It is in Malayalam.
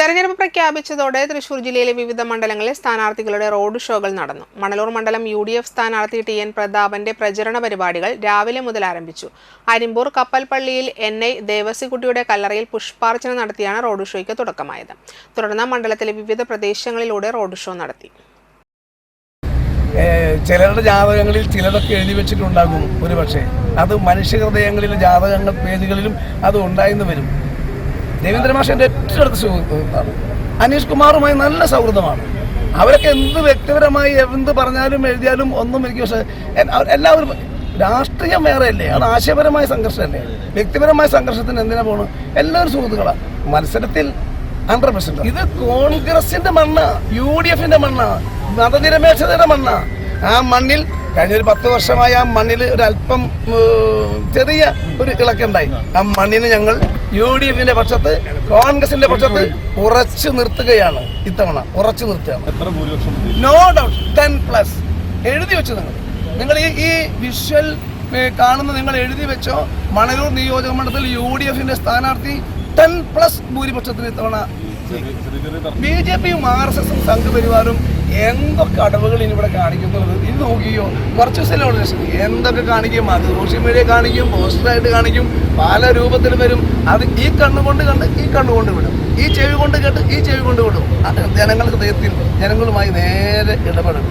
തെരഞ്ഞെടുപ്പ് പ്രഖ്യാപിച്ചതോടെ തൃശൂർ ജില്ലയിലെ വിവിധ മണ്ഡലങ്ങളിൽ സ്ഥാനാർത്ഥികളുടെ റോഡ് ഷോകൾ നടന്നു. മണലൂർ മണ്ഡലം UDF സ്ഥാനാർത്ഥി TN പ്രതാപന്റെ പ്രചരണ പരിപാടികൾ രാവിലെ മുതൽ ആരംഭിച്ചു. അരിമ്പൂർ കപ്പൽപ്പള്ളിയിൽ NI ദേവസിക്കുട്ടിയുടെ കല്ലറയിൽ പുഷ്പാർച്ചന നടത്തിയാണ് റോഡ് ഷോയ്ക്ക് തുടക്കമായത്. തുടർന്ന് മണ്ഡലത്തിലെ വിവിധ പ്രദേശങ്ങളിലൂടെ റോഡ് ഷോ നടത്തി. ചിലരുടെ ജാതകങ്ങളിൽ ചിലതൊക്കെ എഴുതി വെച്ചിട്ടുണ്ടാകും. ഒരുപക്ഷെ അത് മനുഷ്യഹൃദയങ്ങളിലെ ജാതകങ്ങൾ പേജുകളിലും അത് ഉണ്ടായെന്ന് വരും. ദേവേന്ദ്ര മാഷിൻ്റെ ഏറ്റവും അടുത്ത സുഹൃത്താണ്. അനീഷ് കുമാറുമായി നല്ല സൗഹൃദമാണ്. അവരൊക്കെ എന്ത് വ്യക്തിപരമായി എന്ത് പറഞ്ഞാലും എഴുതിയാലും ഒന്നും എനിക്ക് പക്ഷേ എല്ലാവരും രാഷ്ട്രീയം വേറെയല്ലേ, അത് ആശയപരമായ സംഘർഷമല്ലേ. വ്യക്തിപരമായ സംഘർഷത്തിന് എന്തിനാ പോകണം? എല്ലാവരും സുഹൃത്തുക്കളാണ്. മത്സരത്തിൽ 100%. ഇത് കോൺഗ്രസിന്റെ മണ്ണ്, UDFന്റെ മണ്ണ്, മതനിരപേക്ഷതയുടെ മണ്ണ്. ആ മണ്ണിൽ കഴിഞ്ഞ ഒരു 10 വർഷമായി ആ മണ്ണിൽ ഒരല്പം ചെറിയ ഒരു ഇളക്കുണ്ടായി. ആ മണ്ണിന് ഞങ്ങൾ UDFന്റെ പക്ഷത്ത്, കോൺഗ്രസിന്റെ പക്ഷത്ത് ഉറച്ചു നിർത്തുകയാണ്. ഇത്തവണ ഉറച്ചു നിർത്തുകയാണ്. No doubt 10+. എഴുതി വെച്ചു. നിങ്ങൾ ഈ വിഷ്വൽ കാണുന്ന നിങ്ങൾ എഴുതി വെച്ചോ. മണലൂർ നിയോജക മണ്ഡലത്തിൽ UDFന്റെ സ്ഥാനാർത്ഥി 10+ ഭൂരിപക്ഷത്തിന് ഇത്തവണ. BJPയും RSSും സംഘപരിവാറും എന്തൊക്കെ അടവുകൾ ഇവിടെ കാണിക്കുന്നത് ഇത് നോക്കിയോ. കുറച്ച് ദിവസം എന്തൊക്കെ കാണിക്കും, അത് സോഷ്യൽ മീഡിയ കാണിക്കും, പോസ്റ്ററായിട്ട് കാണിക്കും, പല രൂപത്തിൽ വരും. അത് ഈ കണ്ണുകൊണ്ട് കണ്ട് ഈ കണ്ണുകൊണ്ട് വിടും, ഈ ചെവി കൊണ്ട് കേട്ട് ഈ ചെവി കൊണ്ട് വിടും. ജനങ്ങളുടെ ഹൃദയത്തിൽ ജനങ്ങളുമായി നേരെ ഇടപെടും.